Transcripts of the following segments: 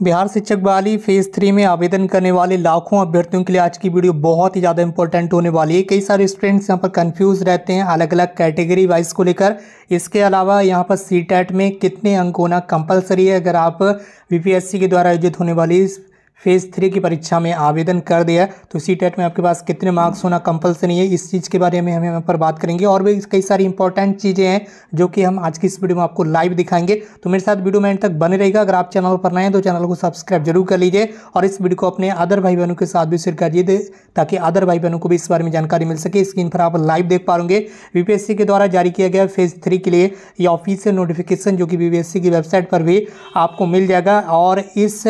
बिहार शिक्षक बहाली फेज 3 में आवेदन करने वाले लाखों अभ्यर्थियों के लिए आज की वीडियो बहुत ही ज़्यादा इंपॉर्टेंट होने वाली है। कई सारे स्टूडेंट्स यहाँ पर कंफ्यूज रहते हैं अलग अलग कैटेगरी वाइज को लेकर। इसके अलावा यहाँ पर सीटेट में कितने अंक होना कंपलसरी है। अगर आप बीपीएससी के द्वारा आयोजित होने वाली फेज़ 3 की परीक्षा में आवेदन कर दिया तो सीटेट में आपके पास कितने मार्क्स होना कंपलसरी है, इस चीज़ के बारे में हम यहाँ पर बात करेंगे। और भी कई सारी इंपॉर्टेंट चीज़ें हैं जो कि हम आज की इस वीडियो में आपको लाइव दिखाएंगे। तो मेरे साथ वीडियो में एंड तक बने रहेगा। अगर आप चैनल पर नए हैं तो चैनल को सब्सक्राइब जरूर कर लीजिए और इस वीडियो को अपने अदर भाई बहनों के साथ भी शेयर करिए ताकि अदर भाई बहनों को भी इस बारे में जानकारी मिल सके। स्क्रीन पर आप लाइव देख पा होंगे बीपीएससी के द्वारा जारी किया गया फेज़ 3 के लिए ये ऑफिशियल नोटिफिकेशन जो कि बीपीएससी की वेबसाइट पर भी आपको मिल जाएगा। और इस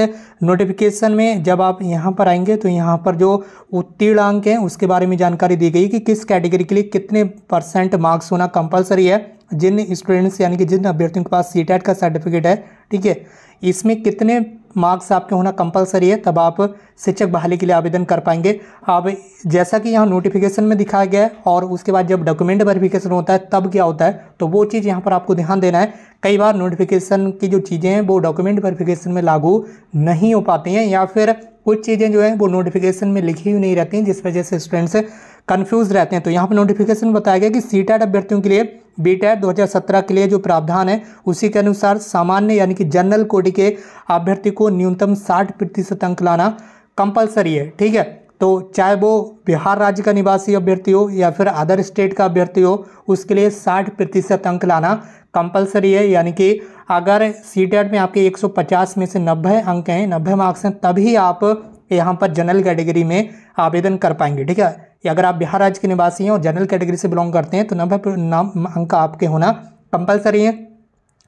नोटिफिकेशन में जब आप यहाँ पर आएंगे तो यहाँ पर जो उत्तीर्ण अंक हैं उसके बारे में जानकारी दी गई कि किस कैटेगरी के लिए कितने % मार्क्स होना कंपलसरी है। जिन स्टूडेंट्स यानी कि जिन अभ्यर्थियों के पास सीटेट का सर्टिफिकेट है, ठीक है, इसमें कितने मार्क्स आपके होना कंपलसरी है, तब आप शिक्षक बहाली के लिए आवेदन कर पाएंगे। अब जैसा कि यहाँ नोटिफिकेशन में दिखाया गया है और उसके बाद जब डॉक्यूमेंट वेरिफिकेशन होता है तब क्या होता है, तो वो चीज़ यहाँ पर आपको ध्यान देना है। कई बार नोटिफिकेशन की जो चीज़ें हैं वो डॉक्यूमेंट वेरिफिकेशन में लागू नहीं हो पाती हैं या फिर कुछ चीज़ें जो हैं वो नोटिफिकेशन में लिखी हुई नहीं रहती हैं, जिस वजह से स्टूडेंट्स कंफ्यूज रहते हैं। तो यहाँ पर नोटिफिकेशन में बताया गया कि सीटेट अभ्यर्थियों के लिए बीटेट 2017 के लिए जो प्रावधान है उसी के अनुसार सामान्य यानी कि जनरल कोटि के अभ्यर्थी को न्यूनतम 60% अंक लाना कंपलसरी है, ठीक है। तो चाहे वो बिहार राज्य का निवासी अभ्यर्थी हो या फिर अदर स्टेट का अभ्यर्थी हो, उसके लिए 60% अंक लाना कंपलसरी है। यानी कि अगर सीटेट में आपके 150 में से 90 अंक हैं, 90 मार्क्स हैं, तभी आप यहाँ पर जनरल कैटेगरी में आवेदन कर पाएंगे, ठीक है। अगर आप बिहार राज्य के निवासी हैं और जनरल कैटेगरी से बिलोंग करते हैं तो 90 अंक आपके होना कंपलसरी है।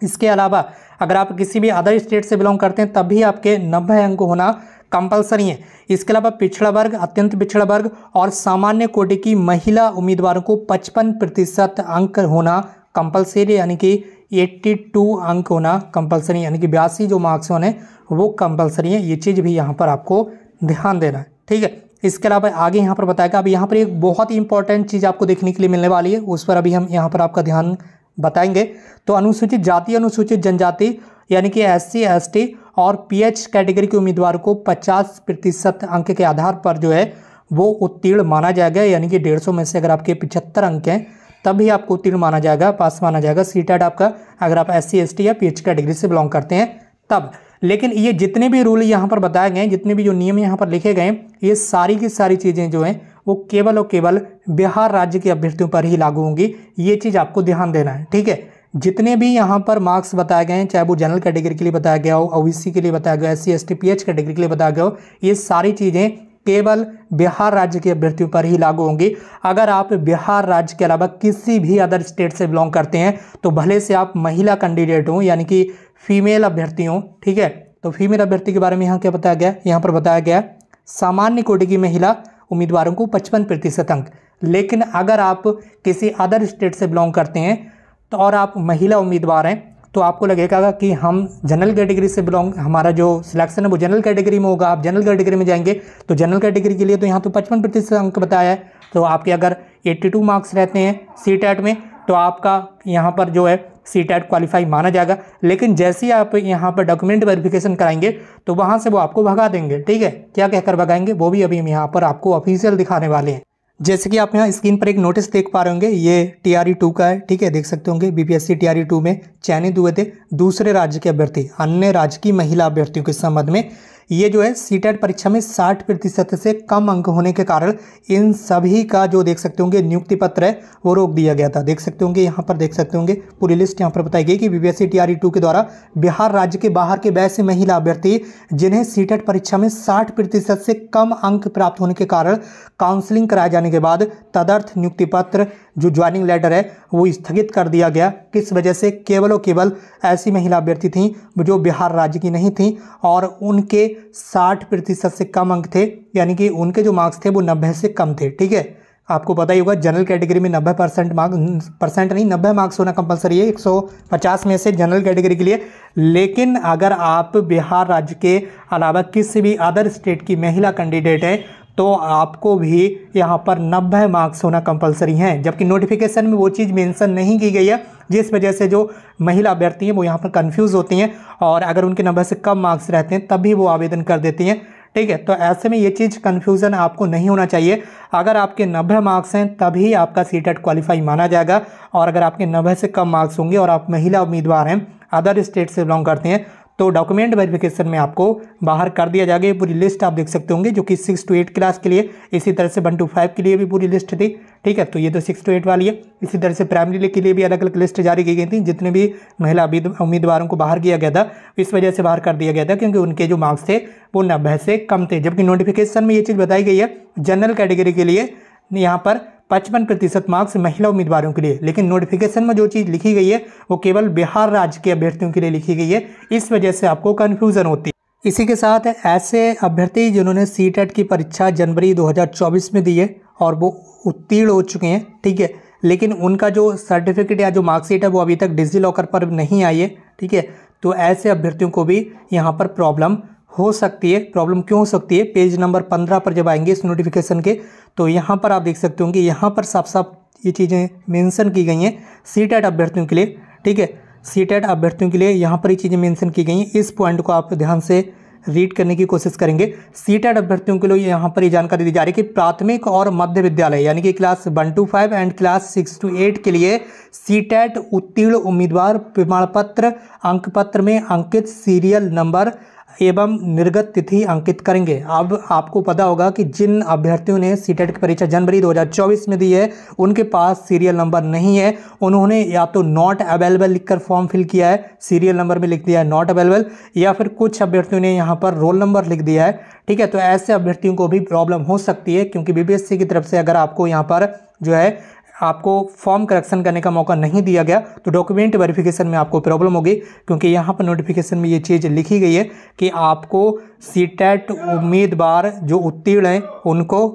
इसके अलावा अगर आप किसी भी अदर स्टेट से बिलोंग करते हैं तब भी आपके 90 अंक होना कंपलसरी है। इसके अलावा पिछड़ा वर्ग, अत्यंत पिछड़ा वर्ग और सामान्य कोटि की महिला उम्मीदवारों को 55% अंक होना कंपलसरी, यानी कि 82 अंक होना कंपलसरी, यानी कि 82 जो मार्क्स होने वो कंपलसरी है। ये चीज़ भी यहाँ पर आपको ध्यान देना है, ठीक है। इसके अलावा आगे यहाँ पर बताएगा, अब यहाँ पर एक बहुत ही इंपॉर्टेंट चीज़ आपको देखने के लिए मिलने वाली है, उस पर अभी हम यहाँ पर आपका ध्यान बताएंगे। तो अनुसूचित जाति, अनुसूचित जनजाति यानी कि SC ST और PH कैटेगरी के उम्मीदवार को 50% अंक के आधार पर जो है वो उत्तीर्ण माना जाएगा। यानी कि 150 में से अगर आपके 75 अंक हैं तब भी आपको उत्तीर्ण माना जाएगा, पास माना जाएगा सीटेट आपका, अगर आप SC ST या PH कैटेगरी से बिलोंग करते हैं तब। लेकिन ये जितने भी रूल यहाँ पर बताए गए हैं, जितने भी जो नियम यहाँ पर लिखे गए हैं, ये सारी की सारी चीज़ें जो हैं वो केवल और केवल बिहार राज्य के अभ्यर्थियों पर ही लागू होंगी। ये चीज़ आपको ध्यान देना है, ठीक है। जितने भी यहाँ पर मार्क्स बताए गए हैं, चाहे वो जनरल कैटेगरी के लिए बताया गया हो, OBC के लिए बताया गया हो, SC ST PH कैटेगरी के लिए बताया गया हो, ये सारी चीज़ें केवल बिहार राज्य के अभ्यर्थियों पर ही लागू होंगी। अगर आप बिहार राज्य के अलावा किसी भी अदर स्टेट से बिलोंग करते हैं तो भले से आप महिला कैंडिडेट हों यानी कि फीमेल अभ्यर्थी हों, ठीक है। तो फीमेल अभ्यर्थी के बारे में यहाँ क्या बताया गया, यहाँ पर बताया गया सामान्य कोटि की महिला उम्मीदवारों को 55% अंक। लेकिन अगर आप किसी अदर स्टेट से बिलोंग करते हैं तो और आप महिला उम्मीदवार हैं तो आपको लगेगा कि हम जनरल कैटेगरी से बिलोंग, हमारा जो सिलेक्शन है वो जनरल कैटेगरी में होगा। आप जनरल कैटेगरी में जाएंगे तो जनरल कैटेगरी के लिए तो यहाँ तो 55% अंक बताया है। तो आपके अगर 82 मार्क्स रहते हैं सीटेट में तो आपका यहाँ पर जो है सीटेट क्वालिफाई माना जाएगा। लेकिन जैसे ही आप यहाँ पर डॉक्यूमेंट वेरिफिकेशन कराएंगे तो वहाँ से वो आपको भगा देंगे, ठीक है। क्या कहकर भगाएंगे वो भी अभी हम यहाँ पर आपको ऑफिशियल दिखाने वाले हैं। जैसे कि आप यहाँ स्क्रीन पर एक नोटिस देख पा रहे होंगे, ये TRE 2 का है, ठीक है, देख सकते होंगे। BPSC TRE 2 में चयनित हुए थे दूसरे राज्य के अभ्यर्थी अन्य राज्य की महिला अभ्यर्थियों के संबंध में ये जो है सीटेट परीक्षा में 60% से कम अंक होने के कारण इन सभी का जो देख सकते होंगे नियुक्ति पत्र है वो रोक दिया गया था। देख सकते होंगे यहाँ पर, देख सकते होंगे पूरी लिस्ट यहाँ पर बताई गई कि BPSC TRE 2 के द्वारा बिहार राज्य के बाहर के वैसे महिला अभ्यर्थी जिन्हें सीटेट परीक्षा में 60% से कम अंक प्राप्त होने के कारण काउंसलिंग कराए जाने के बाद तदर्थ नियुक्ति पत्र जो ज्वाइनिंग लेटर है वो स्थगित कर दिया गया। किस वजह से, केवल और केवल ऐसी महिला अभ्यर्थी थीं जो बिहार राज्य की नहीं थीं और उनके 60% से कम अंक थे, यानी कि उनके जो मार्क्स थे वो 90 से कम थे, ठीक है। आपको पता ही होगा जनरल कैटेगरी में 90% नहीं 90 मार्क्स होना कंपलसरी है 150 में से जनरल कैटेगरी के लिए। लेकिन अगर आप बिहार राज्य के अलावा किसी भी अदर स्टेट की महिला कैंडिडेट हैं तो आपको भी यहाँ पर 90 मार्क्स होना कंपलसरी हैं, जबकि नोटिफिकेशन में वो चीज़ मेंशन नहीं की गई है, जिस वजह से जो महिला अभ्यर्थी हैं वो यहाँ पर कंफ्यूज होती हैं और अगर उनके 90 से कम मार्क्स रहते हैं तब भी वो आवेदन कर देती हैं। ठीक है, तो ऐसे में ये चीज़ कन्फ्यूज़न आपको नहीं होना चाहिए। अगर आपके 90 मार्क्स हैं तभी आपका सीटेट क्वालिफाई माना जाएगा, और अगर आपके 90 से कम मार्क्स होंगे और आप महिला उम्मीदवार हैं, अदर स्टेट से बिलोंग करते हैं, तो डॉक्यूमेंट वेरिफिकेशन में आपको बाहर कर दिया जाएगा। ये पूरी लिस्ट आप देख सकते होंगे, जो कि 6 to 8 क्लास के लिए, इसी तरह से 1 to 5 के लिए भी पूरी लिस्ट थी। ठीक है, तो ये तो 6 to 8 वाली है। इसी तरह से प्राइमरी के लिए भी अलग अलग लिस्ट जारी की गई थी, जितने भी महिला उम्मीदवारों को बाहर किया गया था, इस वजह से बाहर कर दिया गया था क्योंकि उनके जो मार्क्स थे वो 90 से कम थे। जबकि नोटिफिकेशन में ये चीज़ बताई गई है जनरल कैटेगरी के लिए यहाँ पर 55% मार्क्स महिला उम्मीदवारों के लिए, लेकिन नोटिफिकेशन में जो चीज़ लिखी गई है वो केवल बिहार राज्य के अभ्यर्थियों के लिए लिखी गई है, इस वजह से आपको कन्फ्यूज़न होती है। इसी के साथ ऐसे अभ्यर्थी जिन्होंने सीटेट की परीक्षा जनवरी 2024 में दी है और वो उत्तीर्ण हो चुके हैं, ठीक है, लेकिन उनका जो सर्टिफिकेट या जो मार्कशीट है वो अभी तक डिजी लॉकर पर नहीं आई है, ठीक है, तो ऐसे अभ्यर्थियों को भी यहाँ पर प्रॉब्लम हो सकती है। प्रॉब्लम क्यों हो सकती है? पेज नंबर 15 पर जब आएंगे इस नोटिफिकेशन के, तो यहाँ पर आप देख सकते होंगे, यहाँ पर साफ साफ ये चीज़ें मेंशन की गई हैं सीटेट अभ्यर्थियों के लिए। ठीक है, सीटेट अभ्यर्थियों के लिए यहाँ पर ये चीज़ें मेंशन की गई हैं। इस पॉइंट को आप ध्यान से रीड करने की कोशिश करेंगे। सीटेट अभ्यर्थियों के लिए यहाँ पर ये जानकारी दी जा रही है कि प्राथमिक और मध्य विद्यालय यानी कि class 1 to 5 and class 6 to 8 के लिए सीटेट उत्तीर्ण उम्मीदवार प्रमाण पत्र अंक पत्र में अंकित सीरियल नंबर एवं निर्गत तिथि अंकित करेंगे। अब आपको पता होगा कि जिन अभ्यर्थियों ने सीटेट की परीक्षा जनवरी 2024 में दी है उनके पास सीरियल नंबर नहीं है, उन्होंने या तो नॉट अवेलेबल लिखकर फॉर्म फिल किया है, सीरियल नंबर में लिख दिया है नॉट अवेलेबल, या फिर कुछ अभ्यर्थियों ने यहाँ पर रोल नंबर लिख दिया है। ठीक है, तो ऐसे अभ्यर्थियों को भी प्रॉब्लम हो सकती है, क्योंकि बीपीएससी की तरफ से अगर आपको यहाँ पर जो है आपको फॉर्म करेक्शन करने का मौका नहीं दिया गया तो डॉक्यूमेंट वेरिफिकेशन में आपको प्रॉब्लम होगी, क्योंकि यहाँ पर नोटिफिकेशन में ये चीज़ लिखी गई है कि आपको सीटेट उम्मीदवार जो उत्तीर्ण हैं उनको,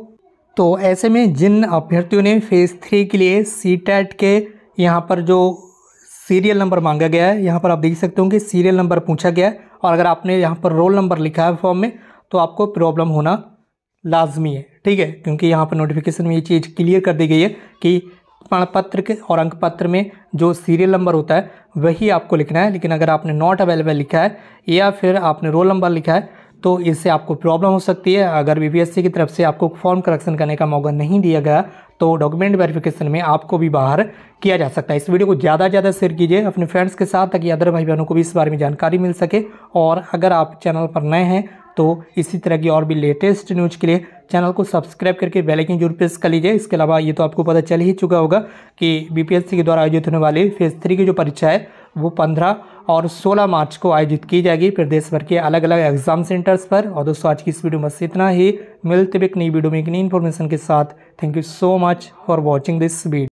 तो ऐसे में जिन अभ्यर्थियों ने फेज़ 3 के लिए सीटेट के यहाँ पर जो सीरियल नंबर मांगा गया है, यहाँ पर आप देख सकते हो कि सीरियल नंबर पूछा गया है, और अगर आपने यहाँ पर रोल नंबर लिखा है फॉर्म में तो आपको प्रॉब्लम होना लाजमी है। ठीक है, क्योंकि यहाँ पर नोटिफिकेशन में ये चीज़ क्लियर कर दी गई है कि प्रमाण पत्र के और अंक पत्र में जो सीरियल नंबर होता है वही आपको लिखना है, लेकिन अगर आपने नॉट अवेलेबल लिखा है या फिर आपने रोल नंबर लिखा है तो इससे आपको प्रॉब्लम हो सकती है। अगर बीपीएससी की तरफ से आपको फॉर्म करेक्शन करने का मौका नहीं दिया गया तो डॉक्यूमेंट वेरिफिकेशन में आपको भी बाहर किया जा सकता है। इस वीडियो को ज़्यादा से ज़्यादा शेयर कीजिए अपने फ्रेंड्स के साथ, ताकि अदर भाई बहनों को भी इस बारे में जानकारी मिल सके। और अगर आप चैनल पर नए हैं तो इसी तरह की और भी लेटेस्ट न्यूज़ के लिए चैनल को सब्सक्राइब करके बेल आइकन जरूर प्रेस कर लीजिए। इसके अलावा ये तो आपको पता चल ही चुका होगा कि बीपीएससी के द्वारा आयोजित होने वाली फेज़ 3 की जो परीक्षा है वो 15 और 16 मार्च को आयोजित की जाएगी प्रदेश भर के अलग अलग एग्जाम सेंटर्स पर। और दोस्तों आज की इस वीडियो में बस इतना ही, मिलते हुए एक नई वीडियो में एक नई इन्फॉर्मेशन के साथ। Thank you so much for watching this video.